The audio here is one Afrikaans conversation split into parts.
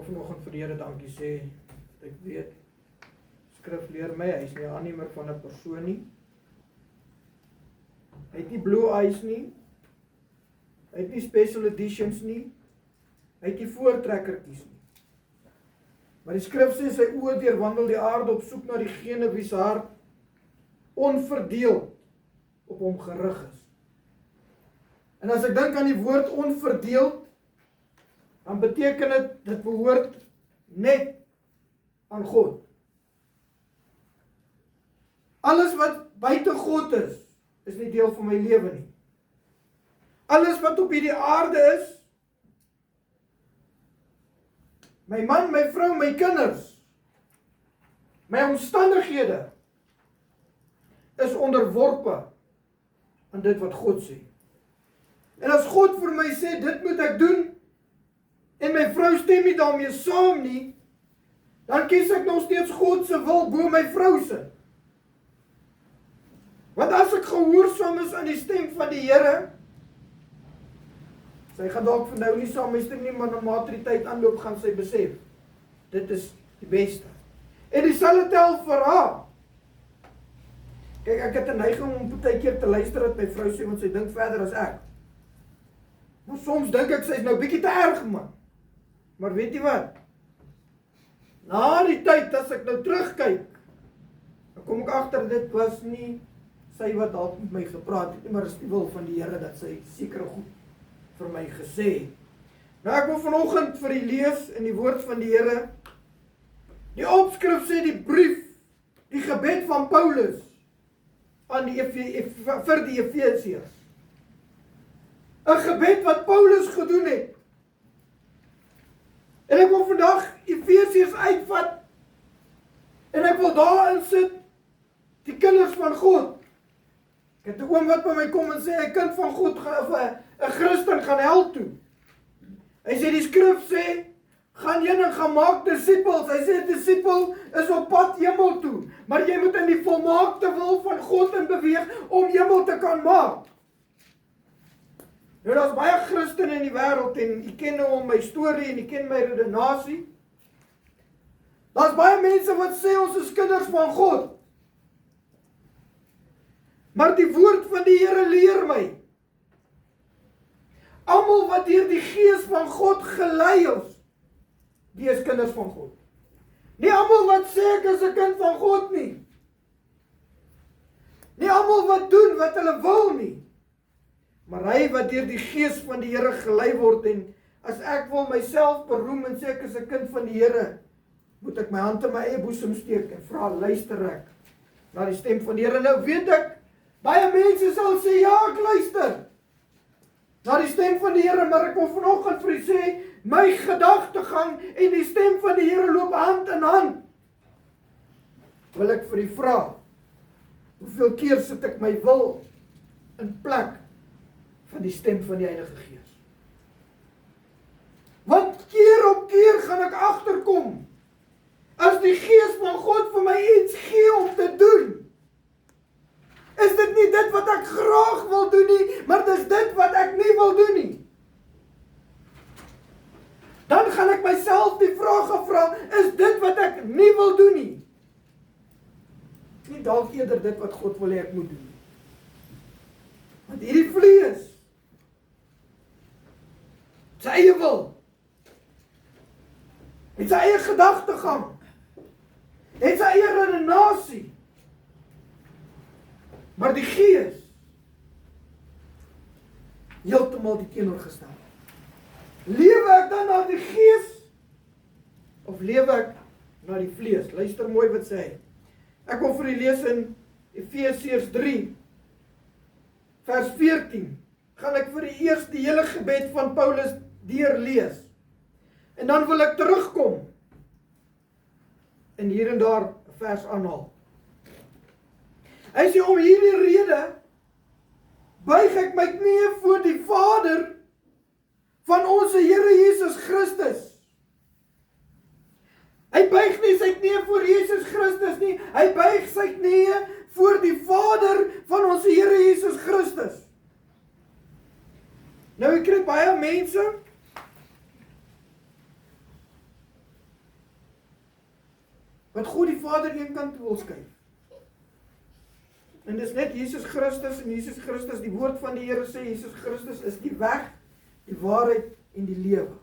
vanoggend vir die Here dankie sê, dat ek weet, skrif leer my, hy is nie 'n aannemer van 'n persoon nie. Hy het nie blue eyes nie, hy het nie special editions nie, hy het nie voortrekkertjies nie. Maar die skrif sê, sy oë deurwandel die aarde op soek na diegene wie se hart onverdeeld op hom gerig is. En as ek dink aan die woord onverdeeld, dan beteken dit behoort net aan God. Alles wat buite God is nie deel van my lewe nie. Alles wat op hierdie aarde is, my man, my vrou, my kinders, my omstandighede, is onderworpe aan dit wat God sê. En as God vir my sê, dit moet ek doen, en my vrou stem nie daarmee saam nie, dan kies ek nog steeds God se wil bo my vrou se. Want as ek gehoorsaam is aan die stem van die Here, sy gaan dalk vir nou nie saam my stem nie, maar na mate die tyd aanloop, gaan sy besef, dit is die beste. En dieselfde tel vir haar. Kyk, ek het 'n neiging om baie keer te luister wat my vrou sê, want sy dink verder as ek. Maar soms dink ek, sy is nou bietjie te erg, man. Maar weet jy wat? Na die tyd, as ek nou terugkyk, dan kom ek agter, dit was nie sy wat dalk met my gepraat het, maar is die wil van die Here, dat sy sekere goed vir my gesê het. Nou ek wil vanoggend vir u lees in die woord van die Here. Die opskrif sê die brief, die gebed van Paulus aan vir die Efesiërs. 'n gebed wat Paulus gedoen het. En ek wil vandag Efesiërs uitvat en ek wil daarin sit die kinders van God. Ek het 'n oom wat by my kom en sê 'n kind van God of 'n Christen gaan hel toe. Hy sê die skrif sê gaan heen en gaan maak disippels. Hy sê 'n disipel is op pad hemel toe, maar jy moet in die volmaakte wil van God in beweeg om hemel te kan maak. Nou, daar's baie Christene in die wêreld en jy ken nou al my storie en jy ken my redenasie. Daar's baie mense wat sê ons is kinders van God. Maar die woord van die Here leer my, almal wat deur die Gees van God gelei is, die is kinders van God. Nie almal wat sê ek is 'n kind van God nie. Nie almal wat doen wat hulle wil nie. Maar hy wat deur die Gees van die Here gelei word, en as ek wil myself beroem en sê ek is 'n kind van die Here, moet ek my hand in my eie boesem steek en vra, luister ek na die stem van die Here. Nou weet ek, baie mense sal sê, ja, ek luister na die stem van die Here, maar ek wil vanoggend vir u sê, my gedagtegang en die stem van die Here loop hand in hand. Wil ek vir u vra, hoeveel keer sit ek my wil in plek van die stem van die Heilige Gees? Want keer op keer gaan ek agterkom, as die Gees van God vir my iets gee om te doen, is dit nie dit wat ek graag wil doen nie, maar dis dit wat ek nie wil doen nie. Dan gaan ek myself die vraag gevra, is dit wat ek nie wil doen nie? Nie dalk eerder dit wat God wil hê ek moet doen. Want hierdie vlees, sy eie wil, het sy eie gedagtegang, het sy eie redenasie, maar die Gees, heeltemal die teenoorgestelde. Lewe ek dan na die Gees, of lewe ek na die vlees? Luister mooi wat sê hy. Ek wil vir u lees in Efesiërs 3, vers 14, gaan ek vir u eers die hele gebed van Paulus deurlees. En dan wil ek terugkom, en hier en daar 'n vers aanhaal. Hy sê, om hierdie rede buig ek my knieë voor die Vader van ons Here Jesus Christus. Hy buig nie sy knieë voor Jesus Christus nie, hy buig sy knieë voor die Vader van ons Here Jesus Christus. Nou ek kry baie mense wat God die Vader een kant toe wil skuif. En dis net Jesus Christus, en Jesus Christus, die woord van die Here sê, Jesus Christus is die weg, die waarheid en die lewe.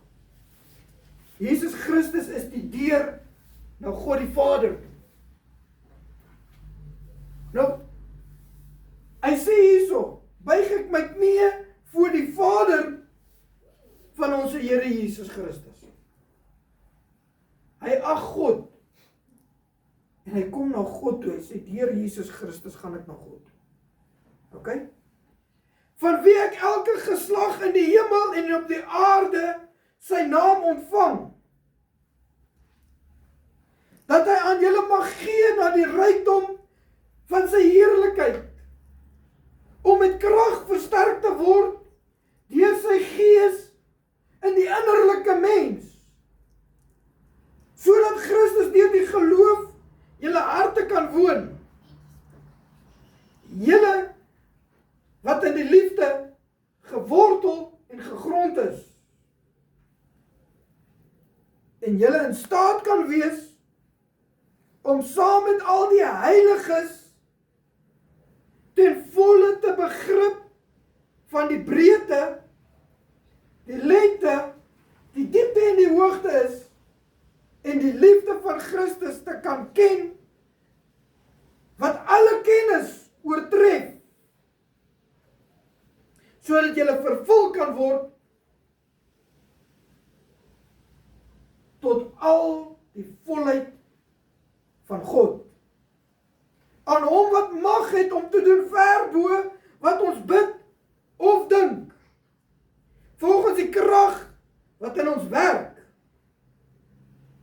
Jesus Christus is die deur na God die Vader. Nou, hy sê hierso, buig ek my knie voor die Vader van ons Here Jesus Christus. Hy ag God, en hy kom na God toe, hy sê, deur Jesus Christus gaan ek na God toe. Ok? Van wie ek elke geslag in die hemel en op die aarde sy naam ontvang, dat hy aan julle mag gee na die rykdom van sy heerlikheid, om met krag versterk te word, deur sy gees in die innerlike mens, sodat Christus deur die geloof julle harte kan woon. Julle wat in die liefde gewortel en gegrond is, en julle in staat kan wees om saam met al die heiliges ten volle te begrip van die breedte, die lengte, die diepte en die hoogte is, en die liefde van Christus te kan ken, wat alle kennis oortref, sodat julle vervul kan word tot al die volheid van God. Aan hom wat mag het om te doen ver bo wat ons bid of dink, volgens die krag wat in ons werk,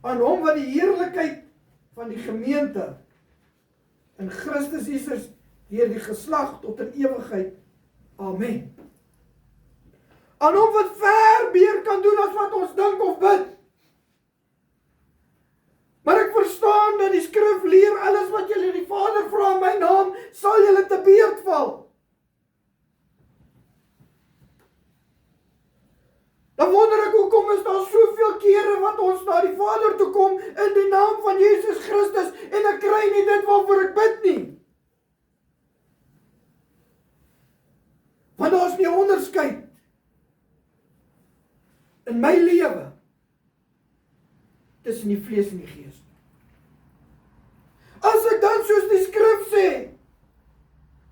aan hom wat die heerlikheid van die gemeente in Christus Jesus deur die geslag tot in ewigheid. Amen. Aan hom wat ver meer kan doen as wat ons dink of bid. Maar ek verstaan dat die skrif leer, alles wat julle die Vader vra in my naam, sal julle te beurt val. Dan wonder ek, hoekom is daar soveel kere wat ons na die Vader toe kom in die naam van Jesus Christus en ek kry nie dit waarvoor ek bid nie. Want daar is nie onderskeid in my lewe tussen die vlees en die gees. As ek dan soos die skrif sê,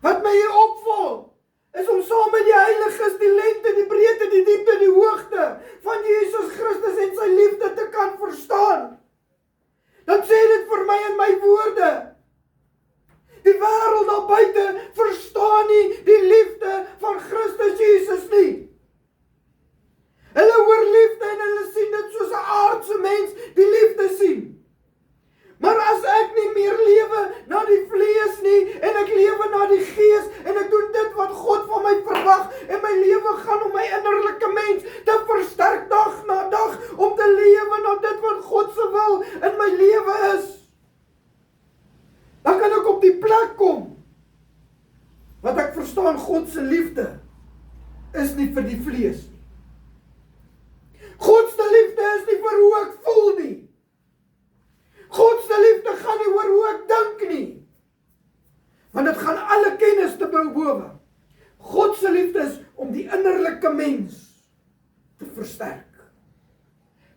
wat my hier opval, is om saam met die heiliges die lengte, die breedte, die diepte, die hoogte van Jesus Christus en sy liefde te kan verstaan. Dan sê dit vir my in my woorde. Die wêreld daar buite verstaan nie die liefde van Christus Jesus nie. Hulle hoor liefde en hulle sien dit soos 'n aardse mens die liefde sien. Maar as ek nie meer lewe na die vlees nie, en ek lewe na die gees, en ek doen dit wat God van my verwag, en my lewe gaan om my innerlike mens te versterk dag na dag, om te lewe na dit wat God se wil in my lewe is, dan kan ek op die plek kom, wat ek verstaan God se liefde is nie vir die vlees nie. God se liefde is nie vir hoe ek voel nie. God se liefde gaan nie oor hoe ek dink nie. Want dit gaan alle kennis te bowe. God se liefde is om die innerlike mens te versterk.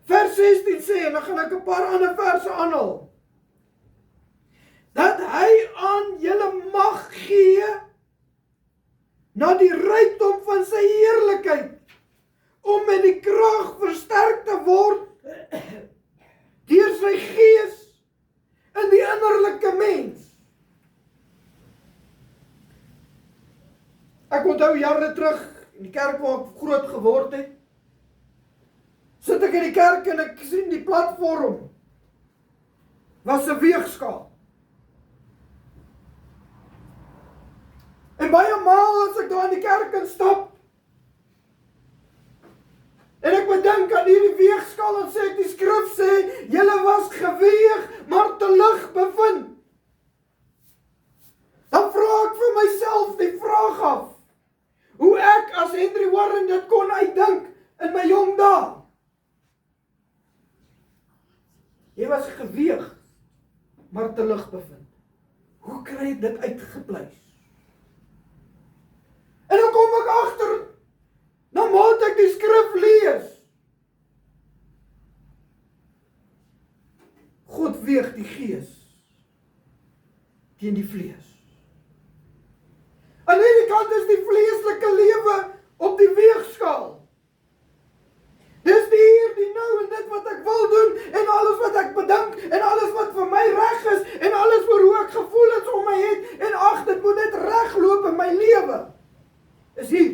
Vers 16 sê, en dan gaan ek 'n paar ander verse aanhaal, dat hy aan julle mag gee na die rykdom van sy heerlikheid, om met die krag versterk te word deur sy gees in die innerlike mens. Ek onthou jare terug, in die kerk waar ek groot geword het, sit ek in die kerk en ek sien die platform was 'n weegskaal. En baie maal as ek daar in die kerk instap, en ek bedink aan hierdie weegskaal, en sê ek, die skrif sê, julle was geweeg, maar te lig bevind. Dan vra ek vir myself die vraag af, hoe ek as Henry Warren dit kon uitdink in my jong dae. Jy was geweeg, maar te lig bevind. Hoe kry ek dit uitgepleis? En dan kom ek agter, nou moet ek die skrif lees. God weeg die gees teen die vlees. Aan die ene kant is die vleeslike lewe op die weegskaal. Dis die hier, die nou en dit wat ek wil doen en alles wat ek bedink en alles wat vir my reg is en alles vir hoe ek gevoelens om my het en ag, dit moet net regloop in my lewe. Is hier.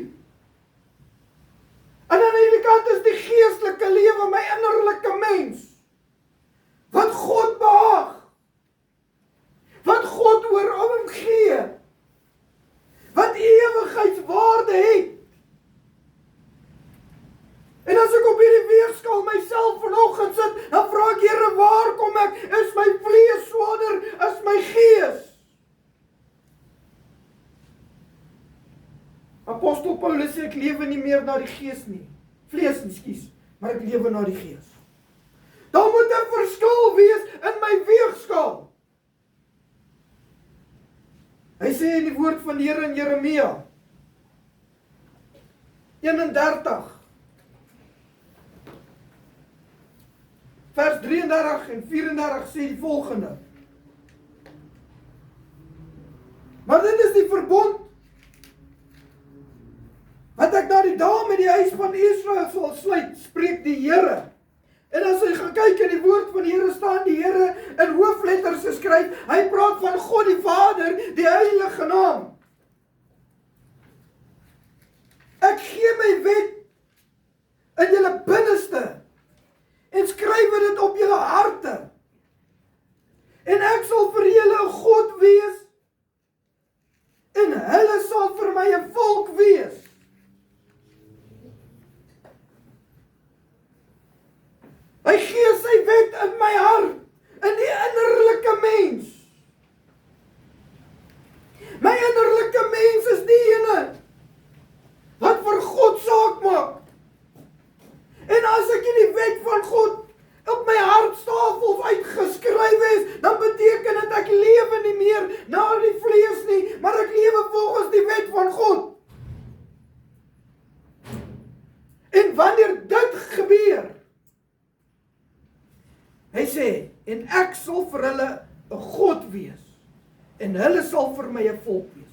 En aan die ene kant is die geestelike lewe, my innerlike mens, wat God behaag, wat God oor hom gee, wat ewigheidswaarde het. En as ek op hierdie weegskaal myself vanoggend sit, dan vra ek, Here, waar kom ek? Is my vlees swaarder as my gees? Apostel Paulus sê, ek lewe nie meer na die gees nie. Vlees nie, skus, maar ek lewe na die gees. Daar moet 'n verskil wees in my weegskaal. Hy sê in die woord van die Here in Jeremia 31 vers 33 en 34 sê die volgende. Maar dit is die verbond wat ek na die dae met die huis van Israel sal sluit, spreek die Here. En as jy gaan kyk in die woord van die Here, staan die Here in hoofletters geskryf. Hy praat van God die Vader, die heilige naam. Ek gee my wet in julle binneste en skryf dit op julle harte. En ek sal vir julle 'n God wees en hulle sal vir my 'n volk wees. Hy gee sy wet in my hart, in die innerlike mens. My innerlike mens is die ene wat vir God saak maak. En as ek die wet van God op my hartstafels uitgeskryf is, dan beteken dit ek lewe nie meer na die vlees nie, maar ek lewe volgens die wet van God. En wanneer dit gebeur, hy sê, en ek sal vir hulle 'n God wees, en hulle sal vir my 'n volk wees.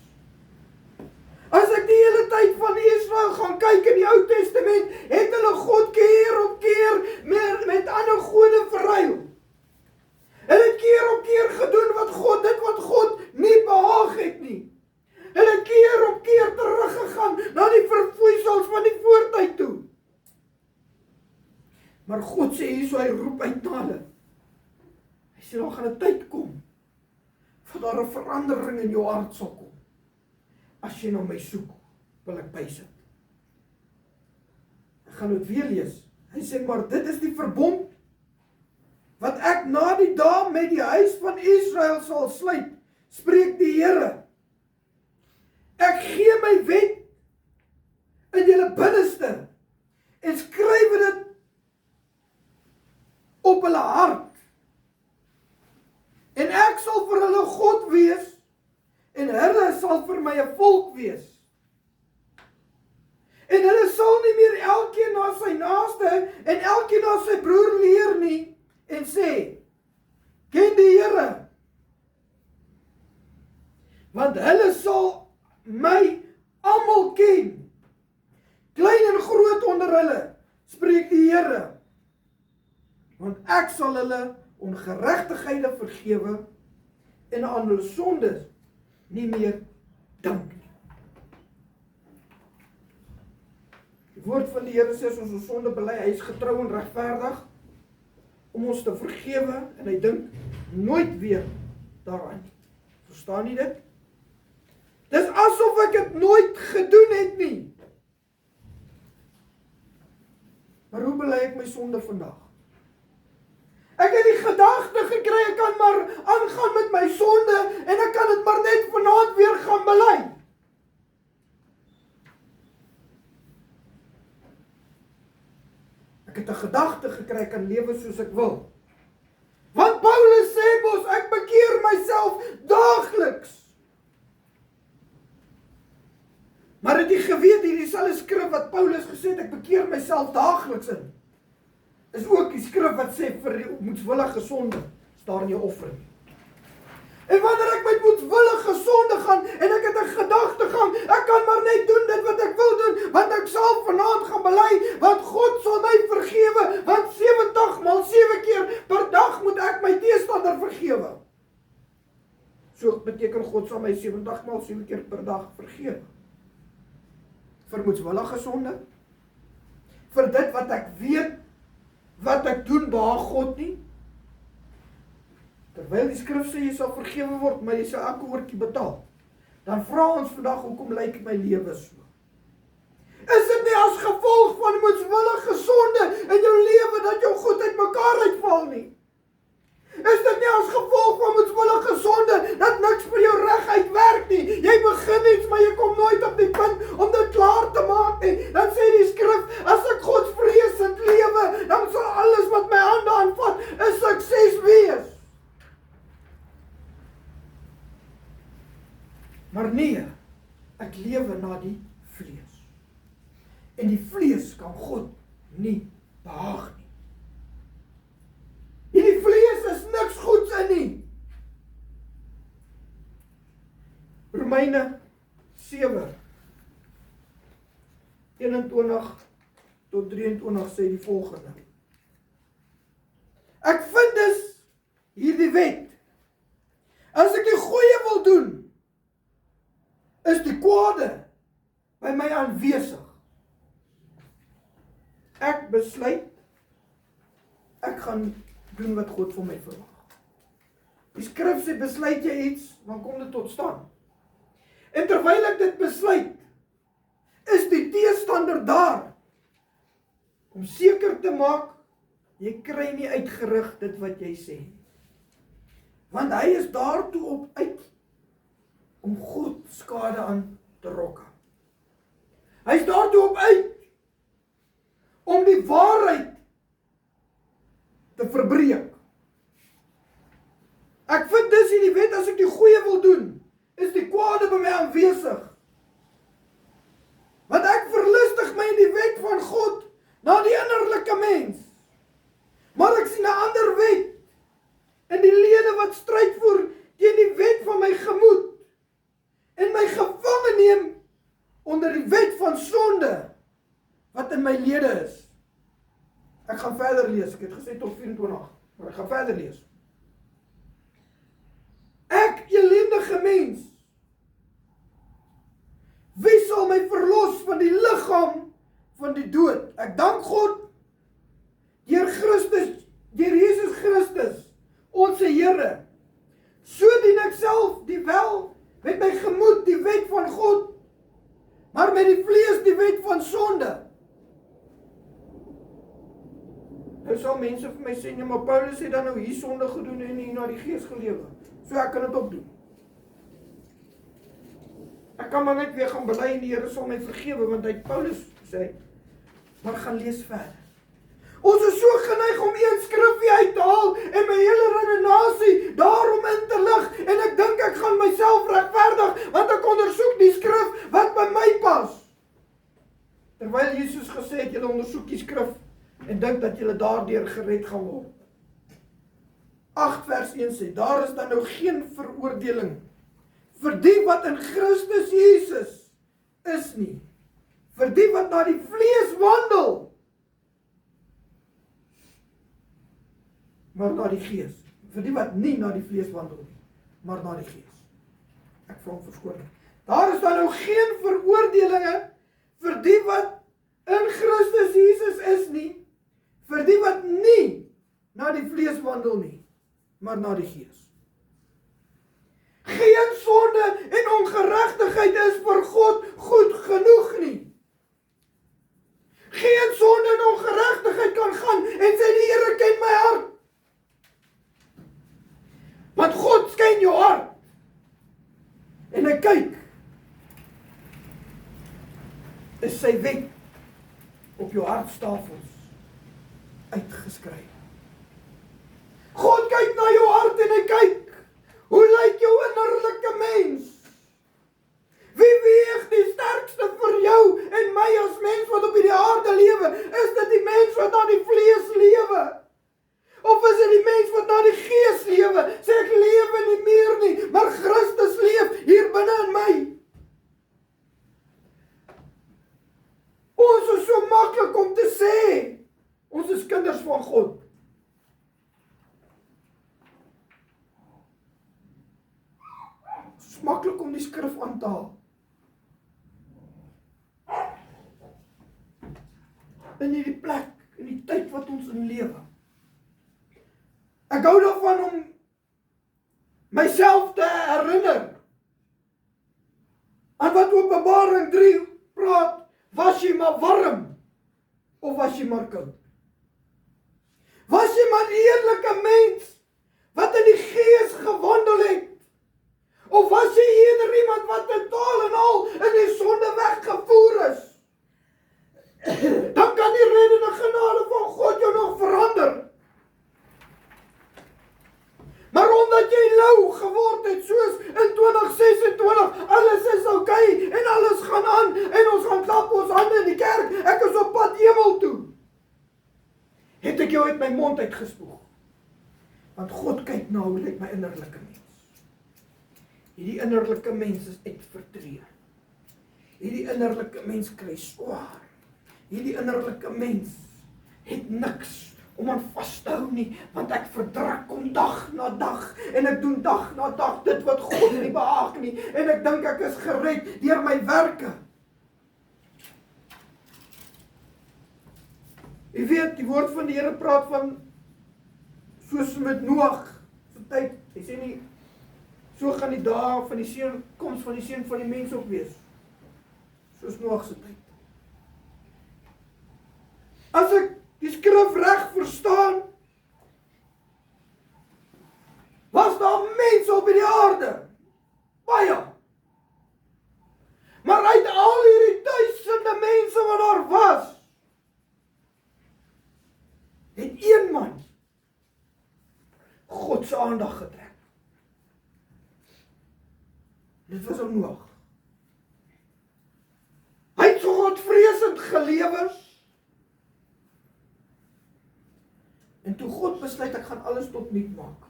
As ek die hele tyd van Israel gaan kyk in die Ou Testament, het hulle God keer op keer met ander gode verruil. Hulle het keer op keer gedoen wat God nie behaag het nie. Hulle het keer op keer teruggegaan na die verfoeisels van die voortyd toe. Maar God sê hier so, hy roep uit na hulle. Hy sê, daar gaan 'n tyd kom, vir daar 'n verandering in jou hart sal kom. As jy na my soek, wil ek bysit. Ek gaan dit weer lees. Hy sê, maar dit is die verbond, wat ek na die dae met die huis van Israel sal sluit, spreek die Here. Ek gee my wet in julle binneste, en skryf dit op hulle hart. En ek sal vir hulle God wees, en hulle sal vir my 'n volk wees. En hulle sal nie meer elkeen na sy naaste en elkeen na sy broer leer nie, en sê, ken die Here. Want hulle sal my almal ken, klein en groot onder hulle, spreek die Here. Want ek sal hulle ongeregtighede vergewe en aan hulle sondes nie meer dink nie. Die woord van die Here sê as ons sonde bely, hy is getrou en regverdig om ons te vergewe en hy dink nooit weer daaraan nie. Verstaan jy dit? Dis asof ek dit nooit gedoen het nie. Maar hoe bely ek my sonde vandag? Ek het die gedagte gekry, ek kan maar aangaan met my sonde en ek kan dit maar net vanaand weer gaan bely. Ek het 'n gedagte gekry, ek kan lewe soos ek wil. Want Paulus sê mos, ek bekeer bekeer myself daagliks. Maar het jy geweet, hierdie selfde skrif wat Paulus gesê het, ek bekeer myself daagliks in, is ook die skrif wat sê, vir die moedswillige sonde, is daar in jou offering. En wanneer ek met moedswillige sonde gaan, en ek het 'n gedagtegang, ek kan maar net doen dit wat ek wil doen, want ek sal vanaand gaan bely, want God sal my vergewe, want 70 maal 7 keer per dag moet ek my teestander vergewe. So beteken God sal my 70 maal 7 keer per dag vergewe. Vir moedswillige sonde, vir dit wat ek weet, wat ek doen behaag God nie, terwyl die skrif sê jy sal vergewe word, maar jy sal elke oortjie betaal, dan vra ons vandag, hoekom lyk my lewe so? Is dit nie as gevolg van moedswillige sonde in jou lewe, dat jou goed uit mekaar uitval nie? Is dit nie as gevolg van moedswillige sonde, dat niks vir jou reguit werk nie? Jy begin iets, maar jy kom nooit op die punt om dit klaar te maak nie. Dan sê die skrif, as ek Godsvreesend lewe, dan sal alles wat my hande aanvat, 'n sukses wees. Maar nee, ek lewe na die vlees. En die vlees kan God nie behaag nie. Hierdie vlees is niks goeds in nie. Romeine 7, 21 tot 23 sê die volgende. Ek vind dus hierdie wet, as ek die goeie wil doen, is die kwade by my aanwesig. Ek besluit, ek gaan doen wat God van my verwag. Die skrif sê, besluit jy iets, dan kom dit tot stand. En terwyl ek dit besluit, is die teestander daar, om seker te maak, jy kry nie uitgerig dit wat jy sê. Want hy is daartoe op uit, om God skade aan te rokke. Hy is daartoe op uit, om die waarheid te verbreek. Ek vind dus in die wet, as ek die goeie wil doen, is die kwade by my aanwesig. Want ek verlustig my in die wet van God, na die innerlike mens. Maar ek sien 'n ander wet, in die lede wat stryd voer, teen die wet van my gemoed, en my gevange neem, onder die wet van sonde, wat in my lede is. Ek gaan verder lees, ek het gesê tot 24, maar ek gaan verder lees. Ek, ellendige mens, wie sal my verlos van die liggaam van die dood? Ek dank God, deur Jesus Christus, ons Here. So dien ek self die wel, met my gemoed die wet van God, maar met die vlees die wet van sonde. Nou sal mense vir my sê, nee, maar Paulus het dan nou hier sonde gedoen en hier na die gees gelewe. So ek kan dit ook doen. Ek kan maar net weer gaan bely en die Here sal my vergewe, want hy Paulus sê, maar gaan lees verder. Ons is so geneig om een skrifgie uit te haal en my hele redenasie daarom in te lig, en ek dink ek gaan myself regverdig, want ek ondersoek die skrif wat by my pas. Terwyl Jesus gesê het, julle ondersoek die skrif en dink dat julle daardeur gered gaan word. 8 vers 1 sê, daar is dan nou geen veroordeling vir die wat in Christus Jesus is nie, vir die wat na die vlees wandel, maar na die gees, vir die wat nie na die vlees wandel nie, maar na die gees. Ek vra om verskoning. Daar is dan nou geen veroordelinge vir die wat in Christus Jesus is nie, vir die wat nie na die vlees wandel nie, maar na die gees. Geen sonde en ongeregtigheid is vir God goed genoeg nie. Geen sonde en ongeregtigheid kan gaan en sê die Here ken my hart. Want God ken jou hart. En hy kyk, is sy wet op jou hartstafels uitgeskryf. God kyk na jou hart en hy kyk, Ons is kinders van God. Het is maklik om die skrif aan te haal. In hierdie plek, in die tyd wat ons in lewe. Ek hou daarvan om myself te herinner aan wat Openbaring 3 praat, was jy maar warm, of was jy maar koud? Was jy maar 'n eerlike mens, wat in die gees gewandel het? Of was jy eerder iemand wat totaal en al in die sonde weggevoer is? Dan kan die reddende genade van God jou nog verander. Maar omdat jy lou geword het, soos in 2026, alles is oukei, en alles gaan aan, en ons gaan klap ons hande in die kerk, ek is op pad hemel toe, het ek jou uit my mond uitgespoeg. Want God kyk na hoe lyk my innerlike mens. Hierdie innerlike mens is uitvertree. Hierdie innerlike mens kry swaar. Hierdie innerlike mens het niks om aan vas te hou nie, want ek verdruk hom dag na dag, en ek doen dag na dag dit wat God nie behaag nie, en ek dink ek is gered deur my werke. Jy weet, die woord van die Here praat van, soos met Noag se tyd, hy sê nie, so gaan die dae van die koms van die seun van die mens ook wees, soos Noag se tyd. As ek die skrif reg verstaan, was daar mense op die aarde, baie. Maar uit al hierdie duisende mense wat daar was, het een man God se aandag getrek. Dit was ook Noag. Hy het so godvreesend gelewe. En toe God besluit, ek gaan alles tot nuut maak,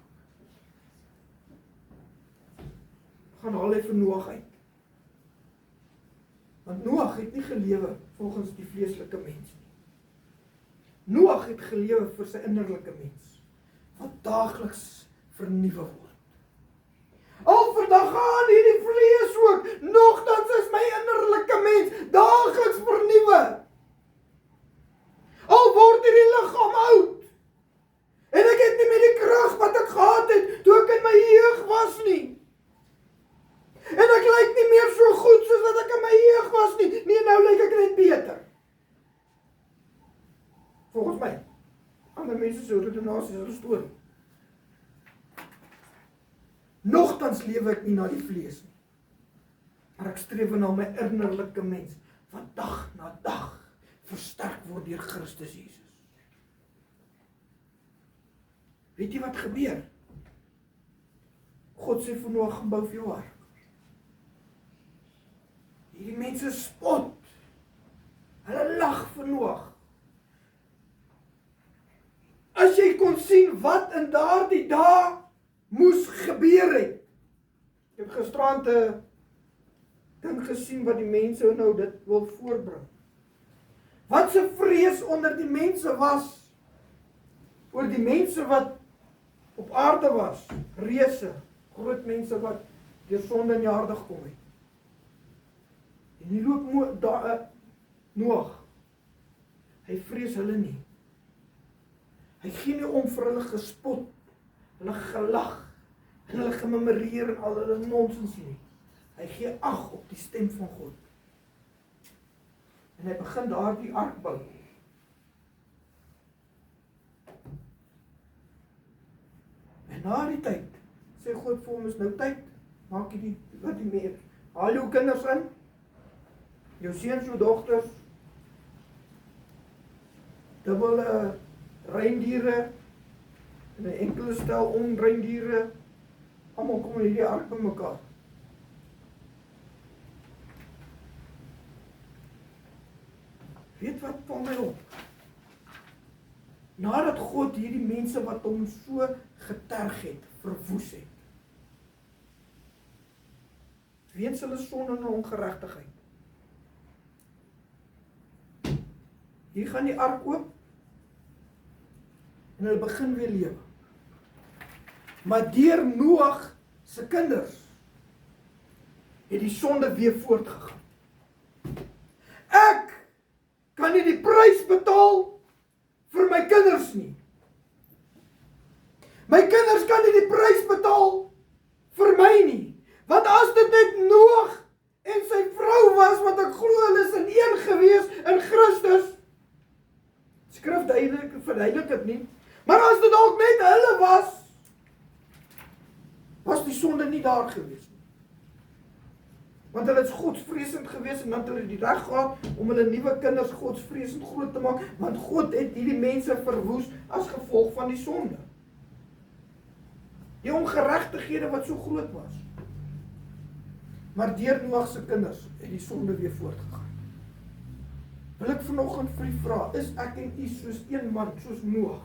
gaan haal hy vir Noag uit. Want Noag het nie gelewe volgens die vleeslike mens nie. Noag het gelewe vir sy innerlike mens, wat daagliks vernuwe word. Al vergaan hierdie vlees ook, nogtans is my innerlike mens daagliks vernuwe. Al word hierdie liggaam oud, en ek het nie meer die krag wat ek gehad het, toe ek in my jeug was nie. En ek lyk nie meer so goed, soos wat ek in my jeug was nie. Nee, nou lyk ek net beter. Volgens my. Ander mense se redenasie, hulle storie. Nogtans lewe ek nie na die vlees nie. Maar ek streef na my innerlike mens, wat dag na dag versterk word deur Christus Jesus. Weet jy wat gebeur? God sê vir Noag, bou vir jou ark. Hierdie mense spot. Hulle lag vir Noag. As jy kon sien wat in daardie dae moes gebeur het. Ek het gisterand 'n ding gesien wat die mense nou dit wil voorbring. Wat se vrees onder die mense was, oor die mense wat op aarde was, reëse, groot mense wat deur sonde in die aarde gekom het. En die loop Noag, hy vrees hulle nie. Hy gee nie om vir hulle gespot, hulle gelag, en hulle gememoreer en al hulle nonsens nie. Hy gee ag op die stem van God. En hy begin daardie ark bou. En na die tyd, sê God vir hom, is nou tyd, maak jy wat die meer, haal jou kinders in, jou seuns, jou dogters, dubbele reindiere, en 'n enkele stel onreindiere, almal kom in hierdie ark bymekaar. Weet wat val my op? Nadat God hierdie mense wat hom so geterg het, verwoes het. Weens hulle sonde en ongeregtigheid. Hier gaan die ark oop. en hulle begin weer lewe. Maar deur Noag se kinders het die sonde weer voortgegaan. Ek kan nie die prys betaal vir my kinders nie. My kinders kan nie die prys betaal vir my nie. Want as dit net Noag en sy vrou was, wat ek glo hulle is in een gewees in Christus, skrif verduidelik dit nie, maar as dit dalk net hulle was die sonde nie daar gewees nie. Want hulle is godsvreesend gewees en dan het hulle die reg gehad om hulle nuwe kinders godsvreesend groot te maak, want God het hierdie mense verwoes as gevolg van die sonde. Die ongeregtighede wat so groot was. Maar deur Noag se kinders het die sonde weer voortgegaan. Wil ek vanoggend vir u vra, is ek en u soos een man, soos Noag?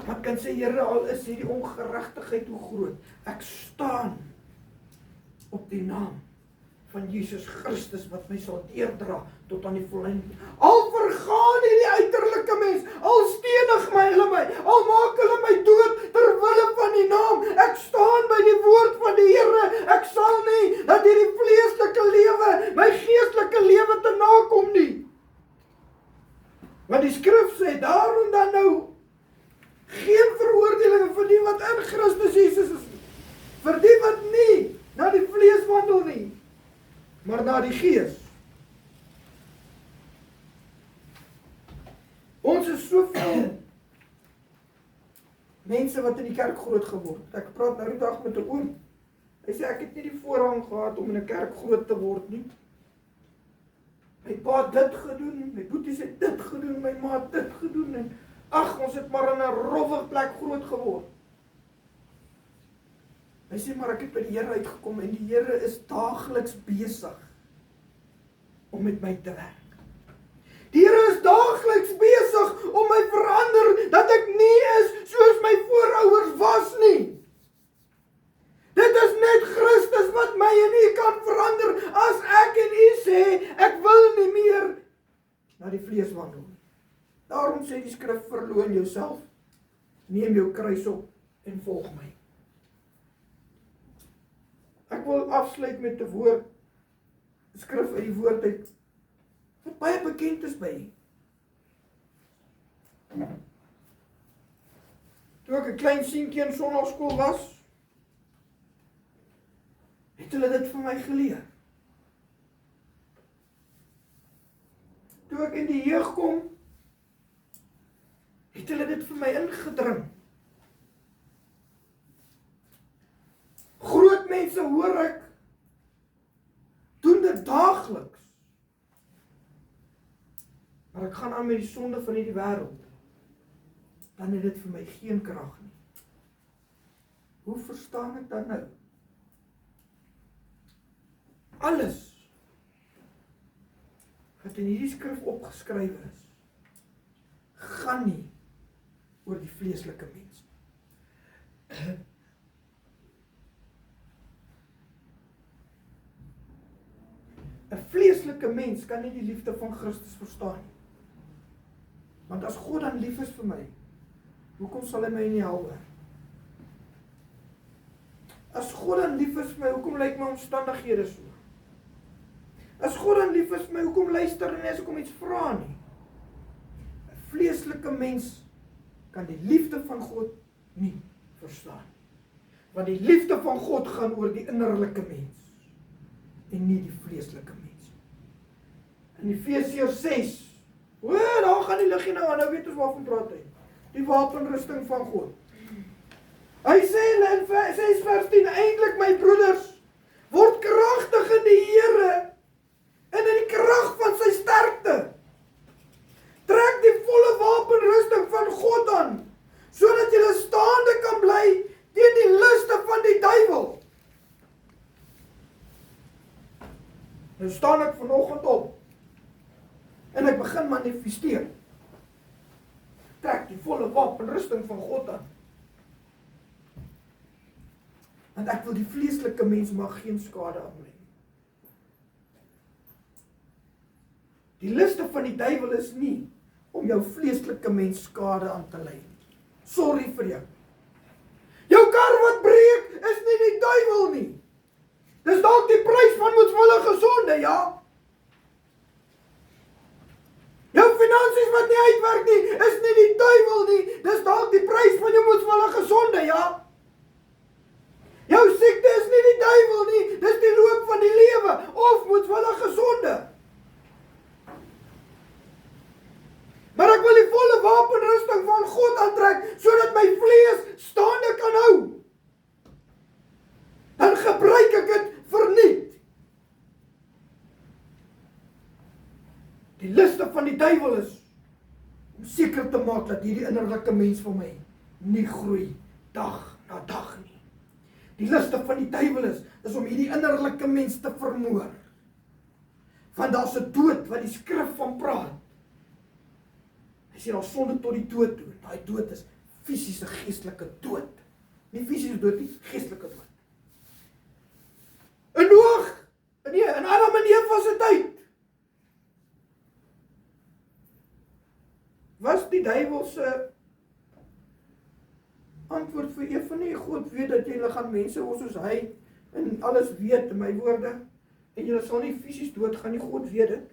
Wat kan sê, Here, al is hierdie ongeregtigheid hoe groot, ek staan op die naam van Jesus Christus wat my sal deurdra tot aan die volleinding. Al vergaan hierdie uiterlike mens, al stenig hulle my, al maak hulle my dood ter wille van die naam, ek staan by die woord van die Here, ek sal nie dat hierdie vleeslike lewe, my geestelike lewe te nakom nie. Want die skrif sê, daarom dan nou, geen veroordeling vir die wat in Christus Jesus is, vir die wat nie na die vlees wandel nie, maar na die gees. Ons is soveel mense wat in die kerk groot geword. Ek praat nou die dag met 'n oom. Hy sê, ek het nie die voorrang gehad om in 'n kerk groot te word nie. My pa het dit gedoen, my boeties het dit gedoen, my ma het dit gedoen, en ag, ons het maar in 'n rowwe plek groot geword. Hy sê, maar ek het by die Here uitgekom en die Here is daagliks besig om met my te werk. Die Here is daagliks besig om my verander, dat ek nie is soos my voorouers was nie. Dit is net Christus wat my en u kan verander, as ek en u sê, ek wil nie meer na die vlees wandel nie. Daarom sê die skrif, verloon jouself, neem jou kruis op en volg my. Ek wil afsluit met 'n woord, skrif uit die woord uit, wat baie bekend is by. Toe ek 'n klein seentjie in sonnaarskool was, het hulle dit vir my geleer. Toe ek in die jeug kom, het hulle dit vir my ingedring. Groot mense hoor ek, doen dit daagliks. Maar ek gaan aan met die sonde van hierdie wêreld. Dan het dit vir my geen krag nie. Hoe verstaan ek dan nou? Alles wat in hierdie skrif opgeskrywe is, gaan nie oor die vleeslike mens. 'n vleeslike mens kan nie die liefde van Christus verstaan nie. Want as God dan lief is vir my, hoekom sal hy my nie hou nie? As God dan lief is vir my, hoekom lyk my omstandighede so? As God dan lief is vir my, hoekom luister hy nie as ek hom iets vra nie? 'n Vleeslike mens kan die liefde van God nie verstaan. Want die liefde van God gaan oor die innerlike mens en nie die vleeslike mens. In Efesiërs 6, daar gaan die liggie nou aan, nou weet ons waarvan praat hy. Die wapenrusting van God. Hy sê in 6 vers 10, eintlik my broeders, word kragtig in die Here en in die krag van sy sterkte. Trek die volle wapenrusting van God aan, sodat jy staande kan bly teen die liste van die duiwel. Nou staan ek vanoggend op en ek begin manifesteer. Trek die volle wapenrusting van God aan. Want ek wil die vleeslike mens mag geen skade aan my. Die liste van die duiwel is nie om jou vleeslike mens skade aan te lei. Sorry vir jou. Jou kar wat breek is nie die duiwel nie. Dis dalk die prys van moedswillige sonde, ja? Jou finansies wat nie uitwerk nie, is nie die duiwel nie. Dis dalk die prys van jou moedswillige sonde, ja? Jou siekte is nie die duiwel nie, dis die loop van die lewe of moedswillige sonde. Maar ek wil die volle wapenrusting van God aantrek, sodat my vlees staande kan hou. Dan gebruik ek dit verniet. Die liste van die duiwel is om seker te maak dat hierdie innerlike mens van my nie groei dag na dag nie. Die liste van die duiwel is om hierdie innerlike mens te vermoor. Want daar's 'n dood wat die skrif van praat. Hy sê daar sonde tot die dood toe. Daai dood is fisiese, geestelike dood. Nie fisiese dood nie, geestelike dood. In Noag, in Adam en Eva se tyd, was die duiwel se antwoord vir Eva nie, God weet dat julle gaan mense word soos hy, en alles weet in my woorde, en julle sal nie fisies doodgaan nie, God weet dit.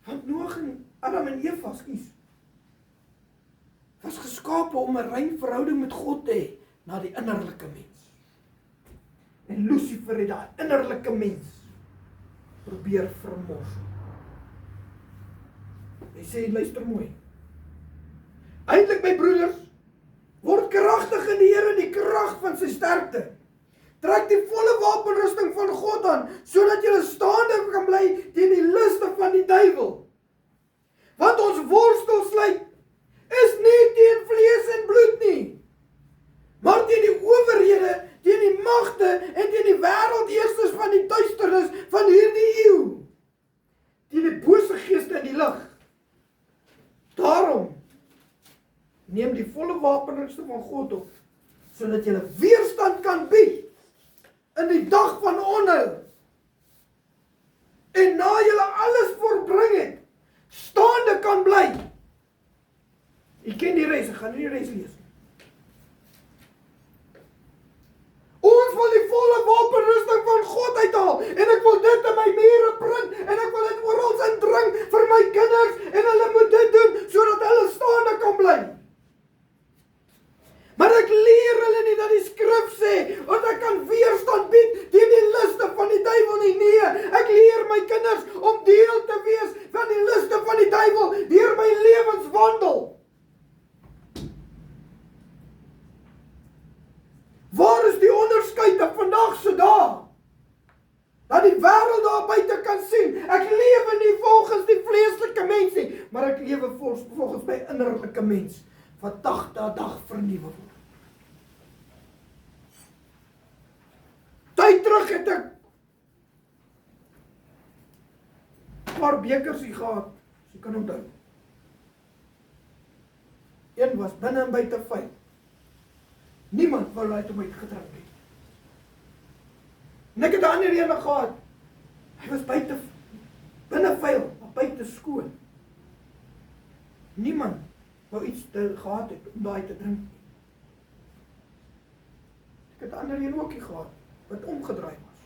Want Noag en Adam en Eva, was geskape om 'n rein verhouding met God te hê, na die innerlike mens. En Lucifer het daai innerlike mens probeer vermors. Hy sê, luister mooi. Eintlik my broeders, word kragtig in die Here, die krag van sy sterkte. Trek die volle wapenrusting van God aan, sodat jy staande kan bly teen die liste van die duiwel. Want ons worstelstryd is nie teen vlees en bloed nie, maar teen die owerhede, teen die magte en teen die wêreldheersers van die duisternis van hierdie eeu, teen die bose geeste in die lig. Daarom neem die volle wapenrusting van God op, sodat jy weerstand kan bied in die dag van onheil. En na jy alles volbring het, staande kan bly. Jy ken die res, ek gaan nie die res lees. Ons wil die volle wapenrusting van God uithaal, en ek wil dit in my mure print, en ek wil dit oral indring vir my kinders, en hulle moet dit doen, sodat hulle staande kan bly. Maar ek leer hulle nie dat die skrif sê, want ek kan weerstand bied teen die liste van die duiwel nie. Nee, ek leer my kinders om deel te wees van die liste van die duiwel, deur my lewenswandel. Waar is die onderskeid op vandag se dag? Dat die wêreld daar buite kan sien, ek lewe nie volgens die vleeslike mens nie, maar ek lewe volgens my innerlike mens, wat dag na dag vernuwe word. Tyd terug het ek 'n paar bekers hier gehad, as jy kan onthou. Een was binne en buite vuil. Niemand wou uit hom uitgedrink het. En ek het 'n ander een gehad. Hy was binne vuil, maar buite skoon. Niemand wou iets gehad het om daai te drink. Ek het 'n ander een ook hier gehad, wat omgedraai was.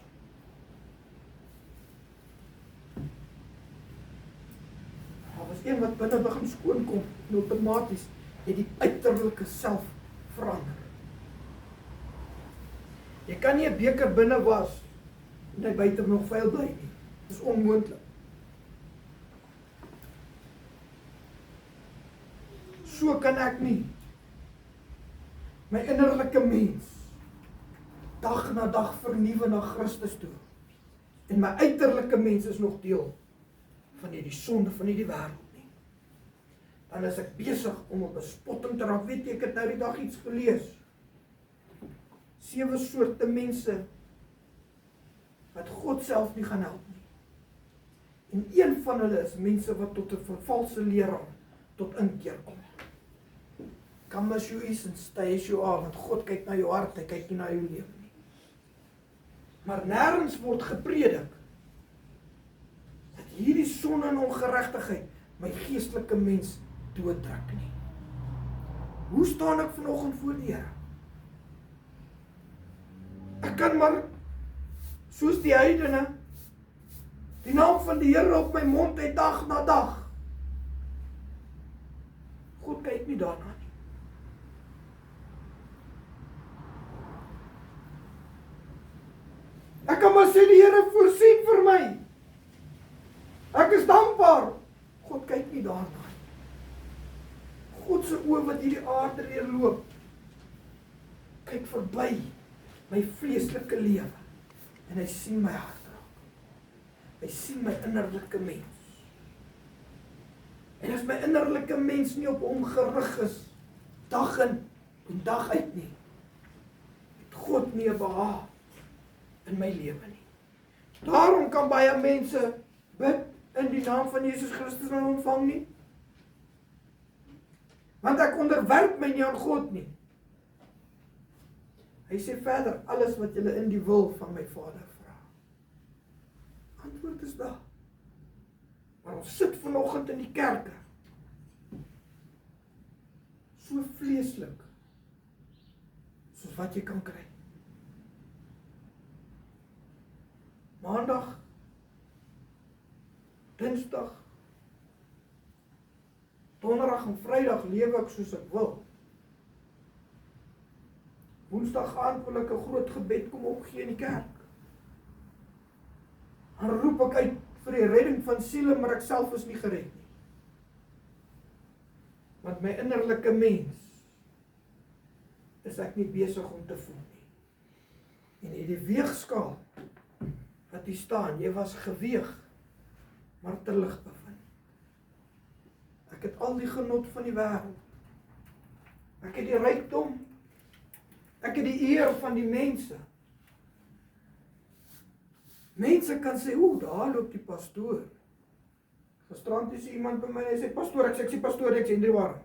Daar was een wat binne begin skoon kom, en outomaties het die uiterlike self verander. Jy kan nie 'n beker binne was, en hy buite nog vuil bly nie. Dis onmoontlik. So kan ek nie my innerlike mens dag na dag vernuwe na Christus toe. En my uiterlike mens is nog deel van hierdie sonde van hierdie wêreld nie. Dan is ek besig om op bespotting te raak. Weet jy, ek het nou die dag iets gelees. 7 soorte mense wat God self nie gaan help nie. En een van hulle is mense wat tot 'n valse leraar tot inkeer kom. Come as you is and stay as you are, want God kyk na jou hart, hy kyk nie na jou lewe nie. Maar nêrens word gepredik dat hierdie sonde en ongeregtigheid my geestelike mens doodtrek nie. Hoe staan ek vanoggend voor die Here? Ek kan maar, soos die heidene, die naam van die Here op my mond hê dag na dag. God kyk nie daarna nie. Ek kan maar sê die Here voorsien vir my. Ek is dankbaar. God kyk nie daarna nie. God se oë wat hierdie aarde deurloop, kyk verby my vleeslike lewe en hy sien my hart raak. Hy sien my innerlike mens. En as my innerlike mens nie op hom gerig is, dag in en dag uit nie, het God nie 'n behaag in my lewe nie. Daarom kan baie mense bid in die naam van Jesus Christus en ontvang nie. Want ek onderwerp my nie aan God nie. Hy sê verder, alles wat julle in die wil van my Vader vra. Antwoord is daar. Maar ons sit vanoggend in die kerke, so vleeslik, soos wat jy kan kry. Maandag, Dinsdag, Donderdag en Vrydag lewe ek soos ek wil. Woensdag aand wil ek 'n groot gebed kom opgee in die kerk. Dan roep ek uit vir die redding van siele, maar ek self is nie gered nie. Want my innerlike mens is ek nie besig om te voel nie. En die weegskaal wat hier staan, jy was geweeg, maar te lig bevind. Ek het al die genot van die wêreld. Ek het die rykdom. Ek het die eer van die mense. Mense kan sê, daar loop die pastoor. Gisterand is iemand by my en hy sê, pastoor, ek sê pastoor, ek sê nie waar.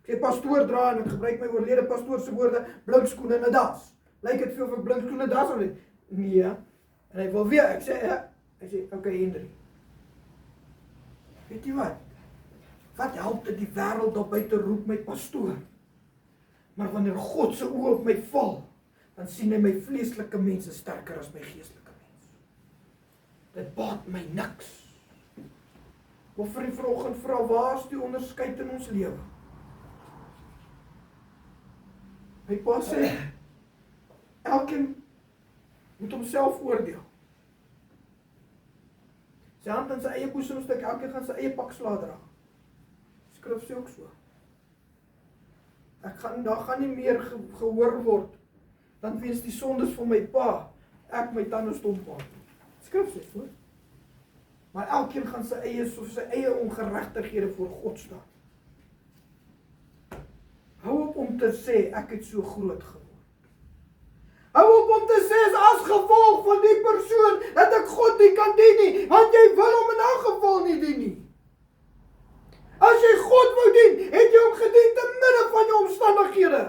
Ek sê pastoor dra en ek gebruik my oorlede pastoor se woorde, blinkskoene en 'n das. Lyk dit veel vir blinkskoene en 'n das of nie? Nee. En hy wil weer, ek sê, hy sê, okay, Hendrik. Weet jy wat? Wat help dit die wêreld daar buite roep my pastoor? Maar wanneer God se oë op my val, dan sien hy my vleeslike mense sterker as my geestelike mens. Dit baat my niks. Of vir die vanoggend vra, waar is die onderskeid in ons lewe? My pa sê, elkeen moet homself oordeel. Sy hand in sy eie boesemstuk, elkeen gaan sy eie pak sla dra. Skrif sê ook so. Daar gaan nie meer gehoor word, dan wees die sondes van my pa, ek my tande stomp maak. Skrif sê so. Maar elkeen gaan sy eie ongeregtighede voor God staan. Hou op om te sê, ek het so groot geword. Hou op om te sê, as gevolg van die persoon, dat ek God nie kan dien nie, want jy wil hom in elk geval nie dien nie. As jy God wou dien, het jy hom gedien te midde van jou omstandighede.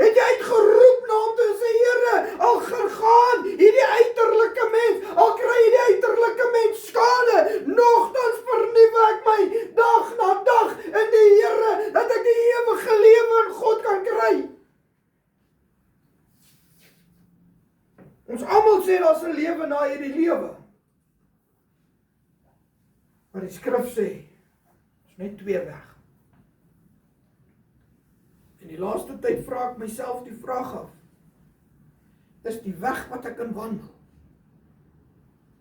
Het jy uitgeroep na hom te sê, Here, al gaan hierdie uiterlike mens, al kry hierdie uiterlike mens skade, nogtans vernuwe ek my dag na dag in die Here, dat ek die ewige lewe in God kan kry. Ons almal sê daar's 'n lewe na hierdie lewe. Maar die skrif sê, is net twee weg. In die laaste tyd vra ek myself die vraag af, is die weg wat ek kan wandel,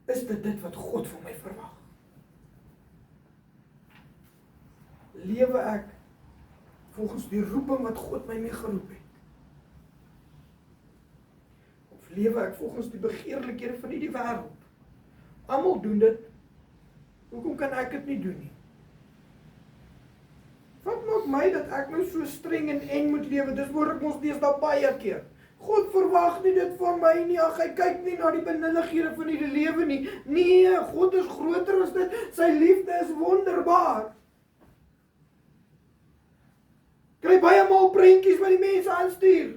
is dit wat God van my verwag? Lewe ek volgens die roeping wat God my mee geroep het? Of lewe ek volgens die begeerlikhede van hierdie wêreld? Almal doen dit. Hoekom kan ek dit nie doen nie? Wat maak my dat ek nou so streng en eng moet lewe? Dis hoor ek ons deesdae baie keer. God verwag nie dit van my nie. Ag, hy kyk nie na die benullighede van hierdie lewe nie. Nee, God is groter as dit. Sy liefde is wonderbaar. Kry baie maal prentjies wat die mense aanstuur.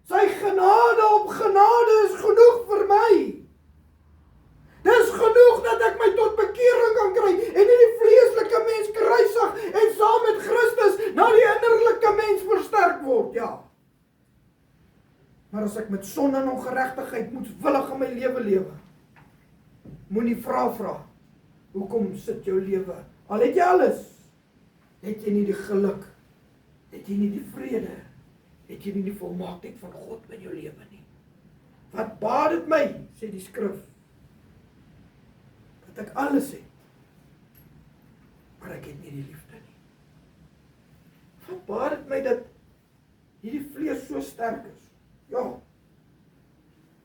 Sy genade op genade is genoeg vir my. Dis genoeg dat ek my tot bekering kan kry en nie die vleeslike mens kruisig en saam met Christus na die innerlike as ek met sonde en ongeregtigheid moedswillig in my lewe lewe, moenie vra, hoekom sit jou lewe? Al het jy alles, het jy nie die geluk, het jy nie die vrede, het jy nie die volmaaktheid van God in jou lewe nie. Wat baat dit my, sê die skrif, dat ek alles het, maar ek het nie die liefde nie. Wat baat dit my dat hierdie vlees so sterk is? Ja,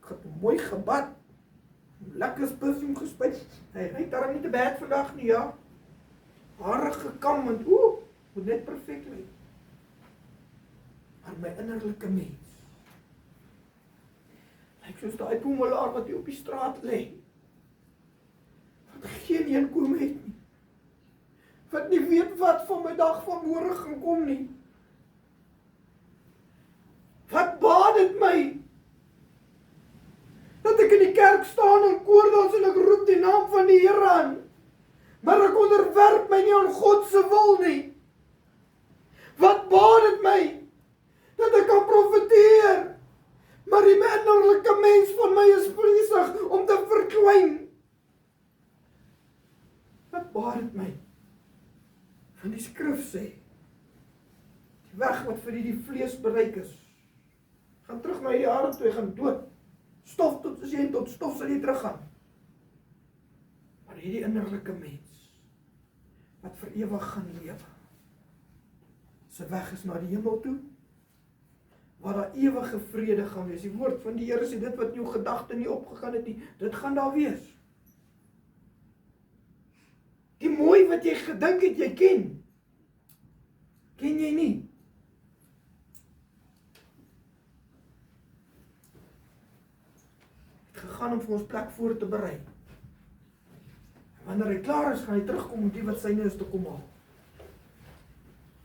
ek het mooi gebad, lekker perfume gespuit, hy ruik daarom nie te bad vandag nie, ja. Hare gekam, want moet net perfect lyk. Maar my innerlike mens, lyk soos daai boemelaar wat hier op die straat lê, wat geen inkom het nie, wat nie weet wat van my dag van môre gaan kom nie. Wat baat dit my, dat ek in die kerk staan en koordans en ek roep die naam van die Here aan, maar ek onderwerp my nie aan God se wil nie. Wat baat dit my, dat ek kan profeteer, maar die innerlike mens van my is besig om te verkwyn. Wat baat dit my, van die skrif sê, die weg wat vir die vlees bereik is, gaan terug na die jare toe, jy gaan dood, stof tot as jy tot stof sal jy teruggaan. Maar hierdie innerlike mens, wat vir ewig gaan lewe, sy weg is na die hemel toe, waar daar ewige vrede gaan wees. Die woord van die Here sê, dit wat in jou gedagte nie opgegaan het nie, dit gaan daar wees. Die mooi wat jy gedink het, jy ken jy nie. Het gegaan om vir ons plek voor te berei. En wanneer hy klaar is, gaan hy terugkom om die wat syne is te kom haal.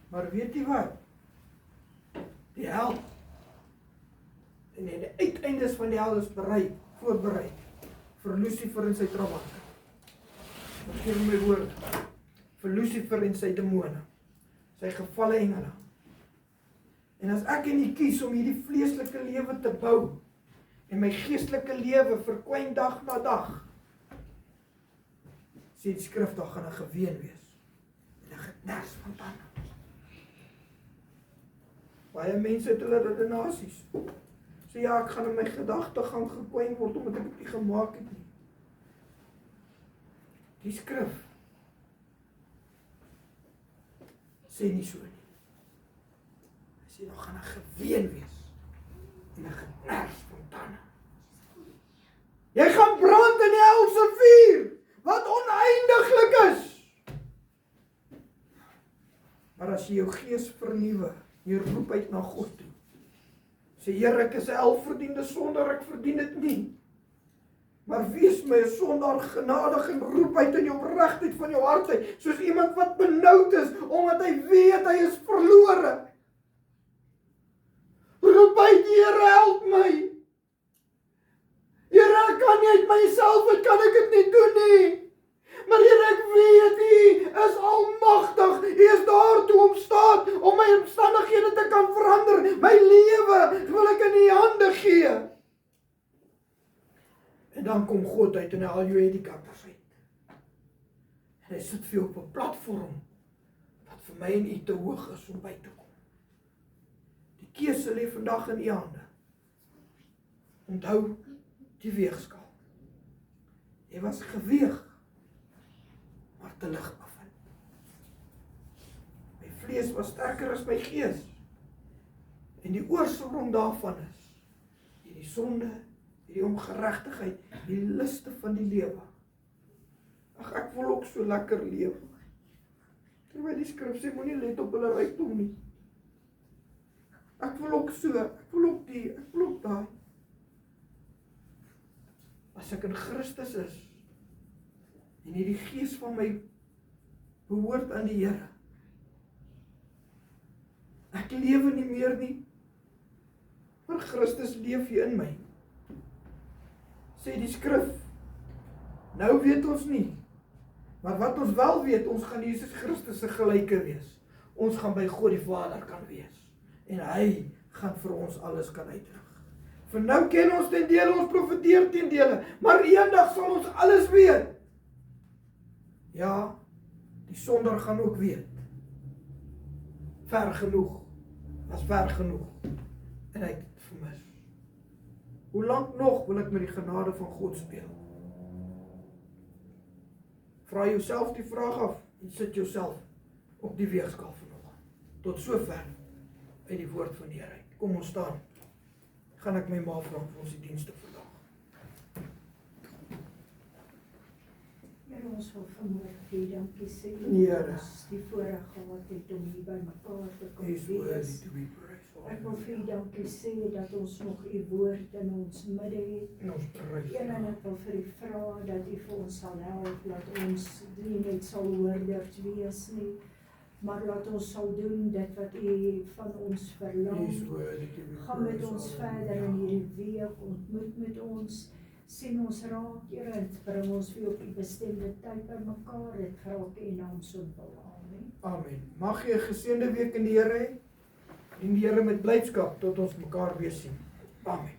Maar weet jy wat? Die hel, en die uiteindes van die hel is voorberei, vir Lucifer en sy trabanke. Wat gee my woord? Vir Lucifer en sy demone, sy gevalle engele. En as ek nie kies om hierdie vleeslike lewe te bou, en my geestelike lewe verkwyn dag na dag, sê die skrif, daar gaan 'n geween wees, en 'n geknars van tande. Baie mense het hulle redenasies, sê ja, ek gaan in my gedagtegang gekwyn word, omdat ek dit nie gemaak het nie. Die skrif sê nie so nie. Hy sê, daar gaan 'n geween wees, en 'n geknars van tande. Jy gaan brand in die helse vuur, wat oneindiglik is. Maar as jy jou gees vernuwe, jy roep uit na God toe, sê, Here, ek is 'n welverdiende sondaar, ek verdien dit nie. Maar wees my 'n sondaar genadig en roep uit in die opregtheid van jou hart uit, soos iemand wat benoud is, omdat hy weet hy is verlore. Roep uit, Here, help my. Here, ek kan nie uit myself, ek kan dit nie doen nie. Maar Here, ek weet U is almagtig. U is daartoe om staat om my omstandighede te kan verander. My lewe wil ek in U hande gee. En dan kom God uit en hy haal jou uit die kappers uit. En hy sit vir jou op 'n platform wat vir my en U te hoog is om by te kom. Die keuse lê vandag in U hande. Onthou die weegskaal. Jy was geweeg, maar te lig afvind. My vlees was sterker as my gees. En die oorsprong daarvan is hierdie sonde, hierdie ongeregtigheid, die liste van die lewe. Ag, ek wil ook so lekker lewe. Terwyl die skrif sê, moenie let op hulle rykdom nie. Ek wil ook so, ek wil ook die, ek wil ook daai. As ek in Christus is, en hierdie gees van my behoort aan die Here. Ek lewe nie meer nie, maar Christus leef hier in my. Sê die skrif, nou weet ons nie, maar wat ons wel weet, ons gaan Jesus Christus se gelyke wees. Ons gaan by God die Vader kan wees, en hy gaan vir ons alles kan uitdruk. Vir nou ken ons ten dele, ons profeteer ten dele, maar eendag sal ons alles weet. Ja, die sondaar gaan ook weet. Ver genoeg, was ver genoeg, en hy het dit vermis. Hoe lank nog wil ek met die genade van God speel? Vra jouself die vraag af, en sit jouself op die weegskaal vanoggend. Tot sover uit die woord van die Here. Kom ons staan. Gaan ek my ma vra vir ons die dienste vandag. Here, ons wil vanmôre vir dankie sê. Here. Ons die voorreg gehad het om hier by mekaar te kom He's worthy wees. to be praised. Ek wil vir dankie sê dat ons nog u woord in ons midde het. En ons prys. Here, en ek wil vir u vra dat u vir ons sal help, dat ons nie net sal hoorders wees nie, maar laat ons sal doen dit wat u van ons verlang. He's worthy to be Gaan met praised. ons verder in hierdie week, ontmoet met ons, sien ons raak, Here, en bring ons weer op die bestemde tyd by mekaar, dit vra ek in naam so wil. Amen. Amen. Mag jy 'n geseënde week in die Here hê, en die Here met blydskap tot ons mekaar weer sien. Amen.